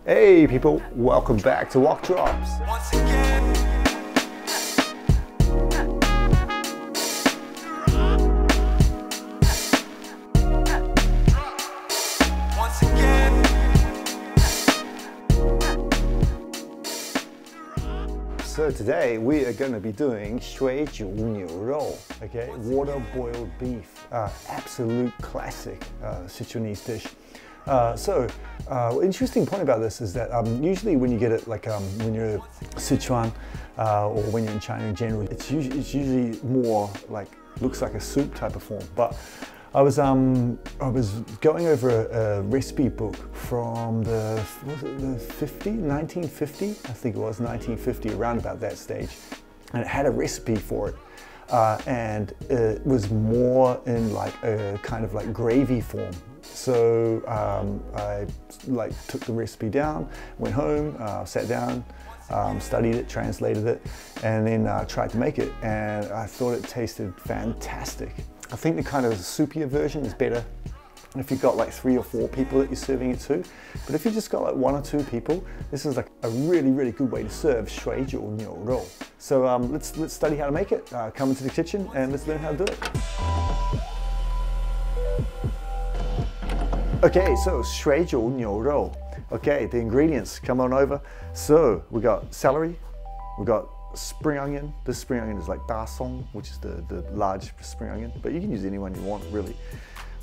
Hey people, welcome back to Wok Drops. Once again. Once again. So today we are going to be doing 水煮牛肉, okay, water boiled beef, absolute classic Sichuanese dish. Interesting point about this is that usually when you get it, like when you're in Sichuan or when you're in China in general, it's usually more like, looks like a soup type of form. But I was going over a recipe book from the 1950, I think it was 1950, around about that stage, and it had a recipe for it. And it was more in like a kind of like gravy form. So I took the recipe down, went home, sat down, studied it, translated it, and then tried to make it. And I thought it tasted fantastic. I think the kind of soupier version is better if you've got like 3 or 4 people that you're serving it to. But if you just got like 1 or 2 people, this is like a really, really good way to serve 水煮牛肉. So let's study how to make it. Come into the kitchen and let's learn how to do it. Okay, so 水煮牛肉. Okay, the ingredients, come on over. So we got celery, we got spring onion. This spring onion is like Dark Soy, which is the large spring onion, but you can use any one you want really.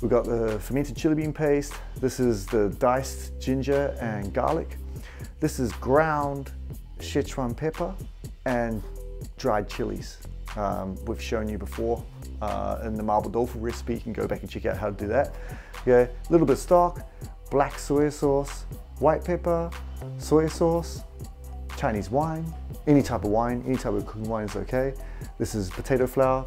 We've got the fermented chili bean paste. This is the diced ginger and garlic. This is ground Sichuan pepper and dried chilies. We've shown you before in the Mabo Doufu recipe. You can go back and check out how to do that. Okay, a little bit of stock, black soy sauce, white pepper, soy sauce, Chinese wine, any type of wine, any type of cooking wine is okay. This is potato flour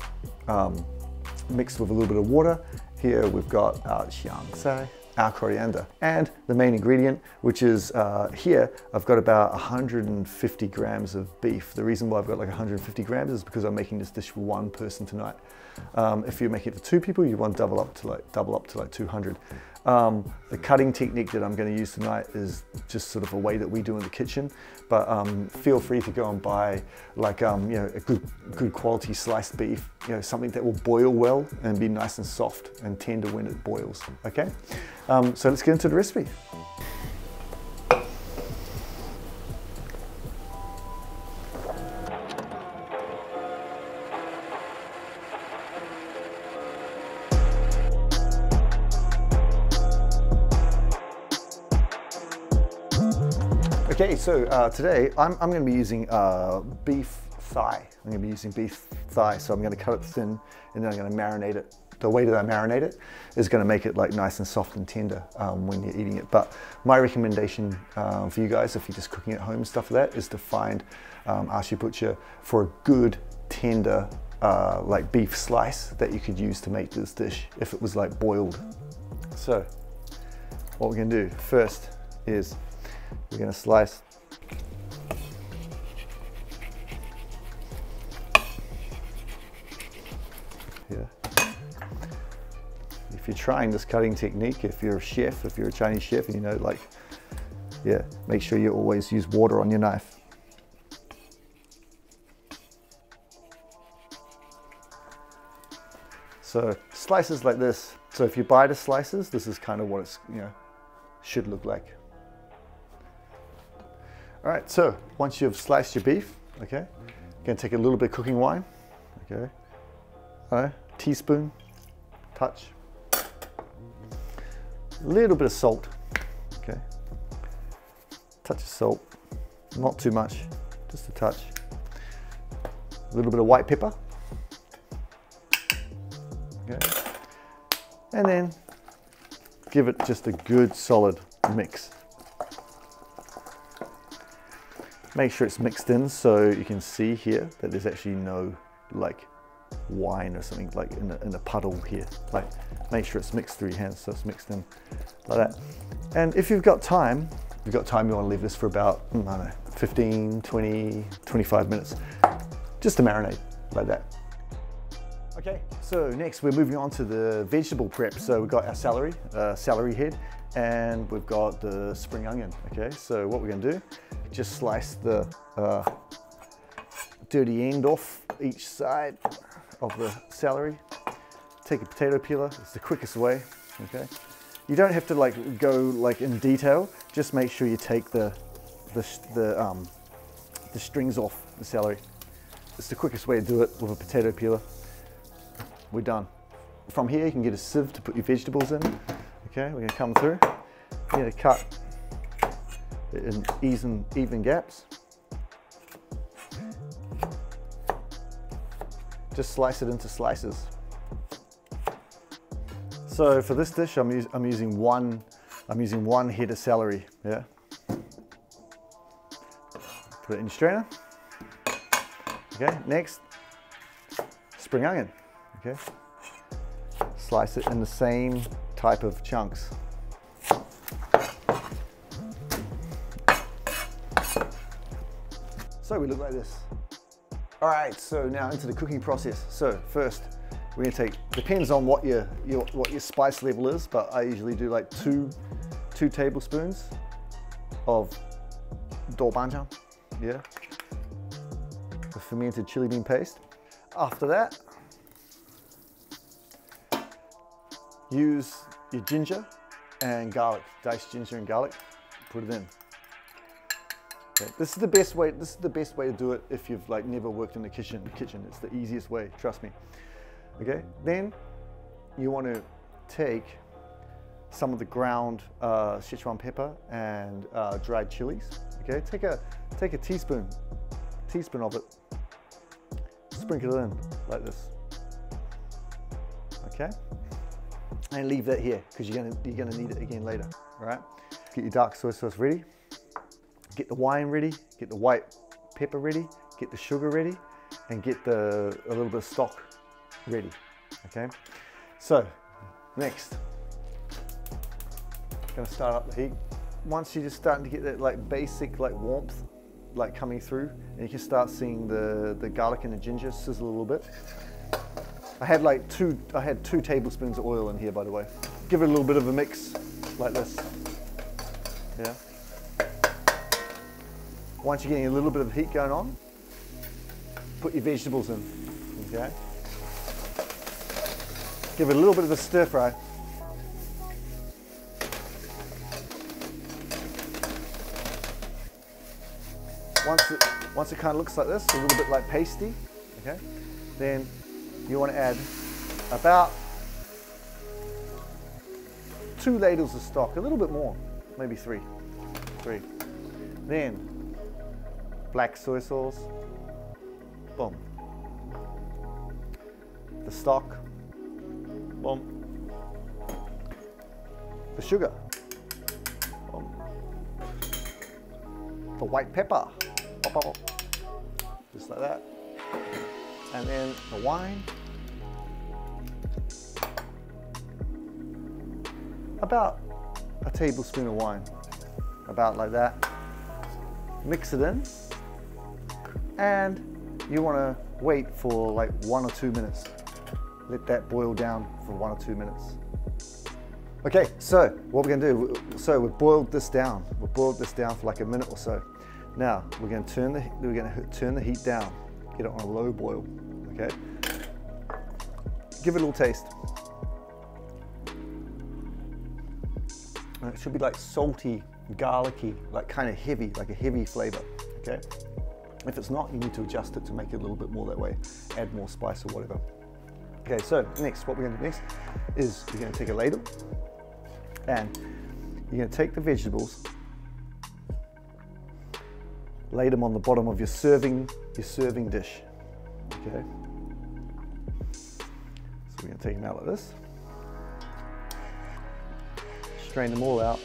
mixed with a little bit of water. Here we've got our Xian Tang, our coriander, and the main ingredient, which is here I've got about 150 grams of beef. The reason why I've got like 150 grams is because I'm making this dish for 1 person tonight. If you make it for 2 people, you want to double up to like 200. The cutting technique that I'm going to use tonight is just sort of a way that we do in the kitchen, but feel free to go and buy like you know, a good quality sliced beef, you know, something that will boil well and be nice and soft and tender when it boils. Okay, so let's get into the recipe. Okay, so today I'm going to be using beef thigh. I'm going to be using beef thigh, so I'm going to cut it thin and then I'm going to marinate it. The way that I marinate it is going to make it like nice and soft and tender when you're eating it. But my recommendation for you guys, if you're just cooking at home and stuff like that, is to ask your butcher for a good tender like beef slice that you could use to make this dish if it was like boiled. So what we're going to do first is we're going to slice here. If you're trying this cutting technique, if you're a chef, if you're a Chinese chef, and you know, like, yeah, make sure you always use water on your knife. So slices like this. So if you buy the slices, this is kind of what it's, you know, should look like. All right, so once you've sliced your beef, okay, you're gonna take a little bit of cooking wine, okay, all right, teaspoon, touch, a little bit of salt, okay, touch of salt, not too much, just a touch, a little bit of white pepper, okay, and then give it just a good solid mix. Make sure it's mixed in so you can see here that there's actually no like wine or something like in a puddle here. Like, make sure it's mixed through your hands, so it's mixed in like that. And if you've got time, you want to leave this for about, I don't know, 15, 20, 25 minutes, just to marinate like that. Okay, so next we're moving on to the vegetable prep. So we've got our celery head, and we've got the spring onion. Okay, so what we're going to do, just slice the dirty end off each side of the celery. Take a potato peeler, it's the quickest way. Okay, you don't have to like go like in detail, just make sure you take the strings off the celery. It's the quickest way to do it with a potato peeler. We're done. From here you can get a sieve to put your vegetables in. Okay, we're going to come through. You need to cut it in even gaps. Just slice it into slices. So for this dish, I'm using one head of celery. Yeah. Put it in your strainer. Okay. Next, spring onion. Okay. Slice it in the same type of chunks. So we look like this. All right, so now into the cooking process. So first, we're gonna take, depends on what your spice level is, but I usually do like two tablespoons of Douban Jian, yeah, the fermented chili bean paste. After that, use your ginger and garlic, diced ginger and garlic, put it in. Okay. This is the best way. This is the best way to do it if you've like never worked in the kitchen. It's the easiest way. Trust me. Okay. Then you want to take some of the ground Sichuan pepper and dried chilies. Okay. Take a teaspoon of it. Sprinkle it in like this. Okay. And leave that here because you're gonna need it again later. All right. Get your dark soy sauce ready. Get the wine ready, get the white pepper ready, get the sugar ready, and get a little bit of stock ready, okay? So, next, gonna start up the heat. Once you're just starting to get that like basic like warmth like coming through, and you can start seeing the garlic and the ginger sizzle a little bit. I had two tablespoons of oil in here, by the way. Give it a little bit of a mix like this, yeah? Once you're getting a little bit of heat going on, put your vegetables in, okay? Give it a little bit of a stir fry. Once it kind of looks like this, a little bit like pasty, okay? Then you want to add about 2 ladles of stock, a little bit more, maybe 3. Then black soy sauce, boom. The stock, boom. The sugar, boom. The white pepper, pop, pop, pop. Just like that. And then the wine, about a tablespoon of wine, about like that. Mix it in. And you want to wait for like 1 or 2 minutes. Let that boil down for 1 or 2 minutes. Okay, so what we're going to do, so we've boiled this down. We've boiled this down for like a minute or so. Now we're going to turn the heat down. Get it on a low boil. Okay. Give it a little taste. And it should be like salty, garlicky, like kind of heavy, like a heavy flavor. Okay. If it's not, you need to adjust it to make it a little bit more that way. Add more spice or whatever. Okay, so next, what we're going to do next is you're going to take a ladle and you're going to take the vegetables, lay them on the bottom of your serving dish. Okay. So we're going to take them out like this. Strain them all out.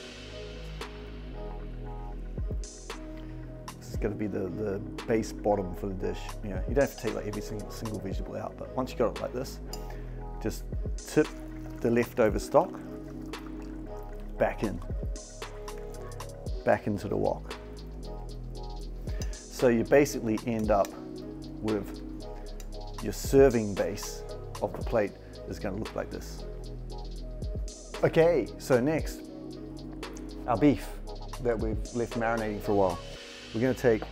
Going to be the base bottom for the dish. You know, you don't have to take like every single vegetable out, but once you got it like this, just tip the leftover stock back into the wok. So you basically end up with your serving base of the plate is going to look like this. Okay, so next, our beef that we've left marinating for a while. We're going to take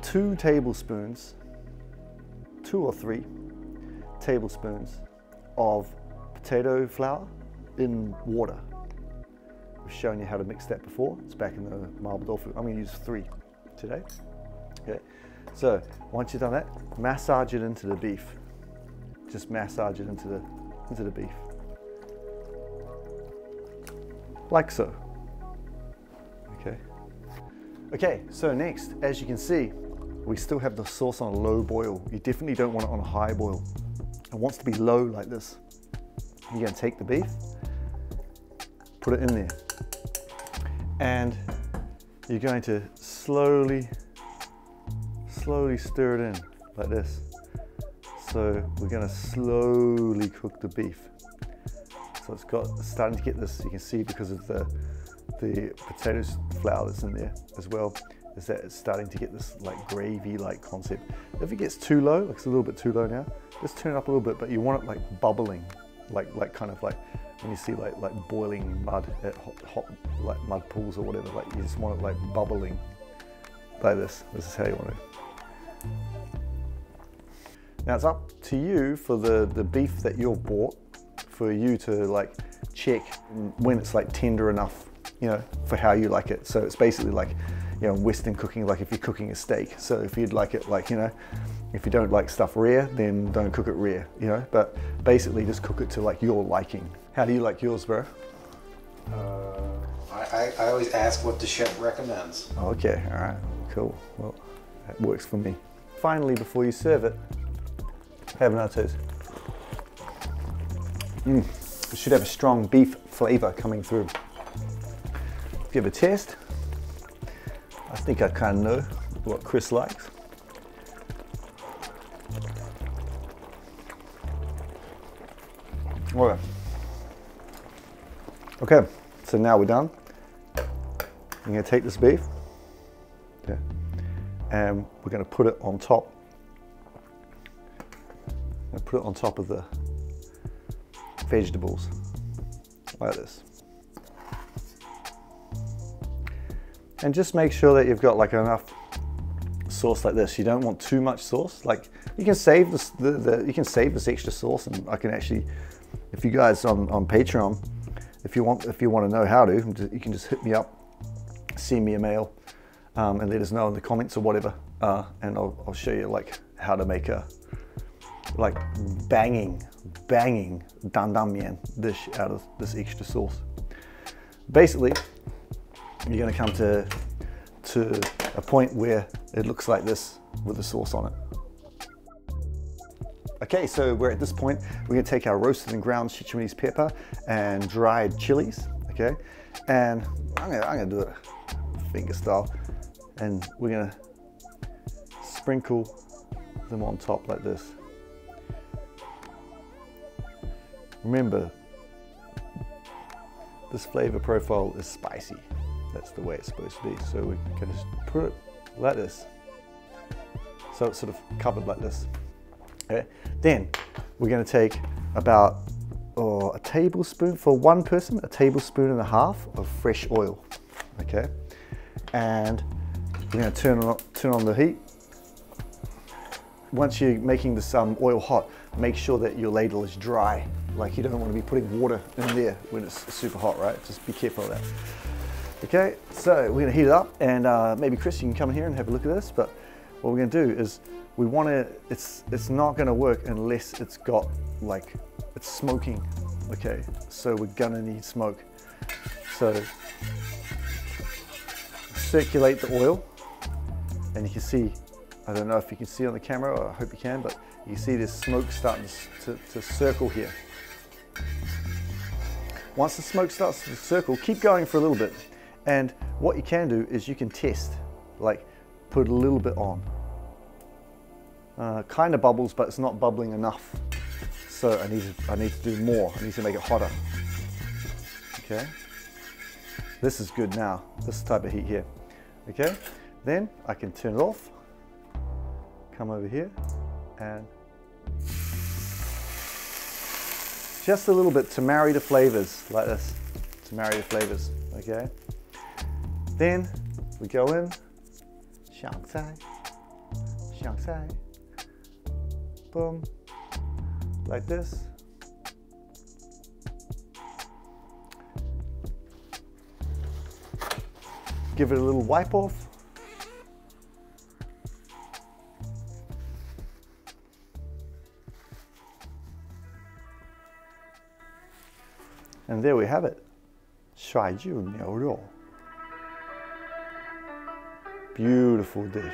2 tablespoons, 2 or 3 tablespoons of potato flour in water. We've shown you how to mix that before. It's back in the Mabo Doufu. I'm going to use 3 today. Okay. So once you've done that, massage it into the beef. Just massage it into the beef. Like so. Okay. Okay, so next, as you can see, we still have the sauce on a low boil. You definitely don't want it on a high boil. It wants to be low like this. You're going to take the beef, put it in there, and you're going to slowly stir it in like this. So we're going to slowly cook the beef. So it's starting to get this, you can see because of the potato flour that's in there as well, is that it's starting to get this like gravy-like concept. If it gets too low, like it's a little bit too low now, just turn it up a little bit, but you want it like bubbling, like kind of like when you see like boiling mud at hot like mud pools or whatever, like you just want it like bubbling like this. This is how you want it. Now it's up to you for the beef that you've bought, for you to like check when it's like tender enough, you know, for how you like it. So it's basically like, you know, Western cooking, like if you're cooking a steak. So if you'd like it like, you know, if you don't like stuff rare, then don't cook it rare, you know, but basically just cook it to like your liking. How do you like yours, bro? I always ask what the chef recommends. Okay, all right, cool. Well, that works for me. Finally, before you serve it, have another toast. It should have a strong beef flavor coming through. Give it a test. I think I kind of know what Chris likes. Okay. Okay, so now we're done. I'm going to take this beef, yeah, and we're going to put it on top. Put it on top of the vegetables, like this. And just make sure that you've got like enough sauce like this. You don't want too much sauce. Like you can save this, you can save this extra sauce, and I can actually, if you guys on Patreon, if you want to know how to, you can just hit me up, send me a mail, and let us know in the comments or whatever, and I'll show you like how to make a like banging Douban Jian dish out of this extra sauce. Basically, you're going to come to a point where it looks like this with the sauce on it. Okay, so we're at this point. We're going to take our roasted and ground Sichuanese pepper and dried chilies, okay? And I'm going to do it finger style, and we're going to sprinkle them on top like this. Remember, this flavor profile is spicy. That's the way it's supposed to be. So we're going to just put it like this. So it's sort of covered like this. Okay. Then we're going to take about a tablespoon, for one person, a tablespoon and a half of fresh oil. Okay. And we're going to turn on the heat. Once you're making this oil hot, make sure that your ladle is dry. Like you don't want to be putting water in there when it's super hot, right? Just be careful of that. Okay, so we're going to heat it up, and maybe Chris, you can come in here and have a look at this. But what we're going to do is we want to. It's not going to work unless it's got like it's smoking. Okay, so we're going to need smoke. So circulate the oil, and you can see. I don't know if you can see on the camera, or I hope you can, but you can see there's smoke starting to circle here. Once the smoke starts to circle, keep going for a little bit. And what you can do is you can test, like put a little bit on. Kind of bubbles, but it's not bubbling enough. So I need to do more. I need to make it hotter. Okay. This is good now, this type of heat here. Okay. Then I can turn it off. Come over here and Just a little bit to marry the flavors, like this, to marry the flavors, okay? Then we go in, Xian Tang, boom, like this. Give it a little wipe off. And there we have it, 水煮牛肉. Beautiful dish.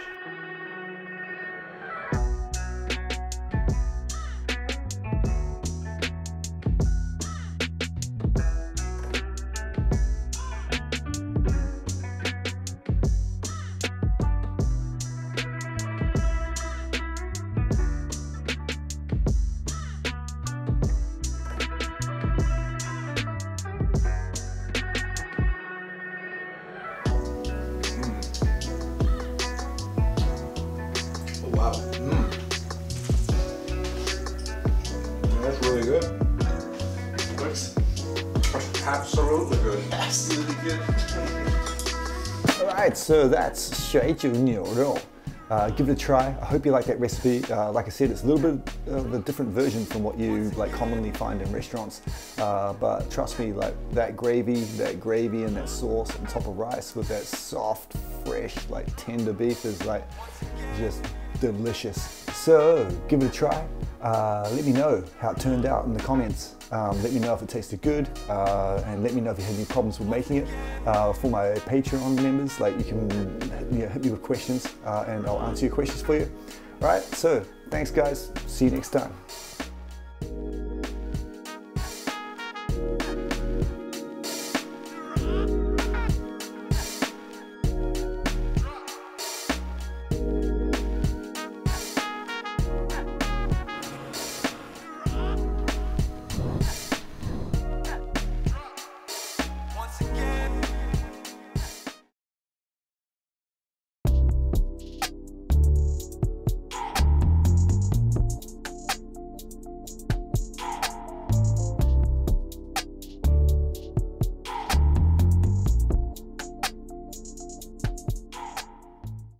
Wow. That's really good. Looks absolutely good. Absolutely good. Alright, so that's 水煮牛肉. Give it a try. I hope you like that recipe. Like I said, it's a little bit of a different version from what you commonly find in restaurants. But trust me, like that gravy and that sauce on top of rice with that soft, fresh, tender beef is just delicious. So give it a try. Let me know how it turned out in the comments. Let me know if it tasted good, and let me know if you had any problems with making it. For my Patreon members, you can hit me with questions, and I'll answer your questions for you. All right, so thanks guys. See you next time.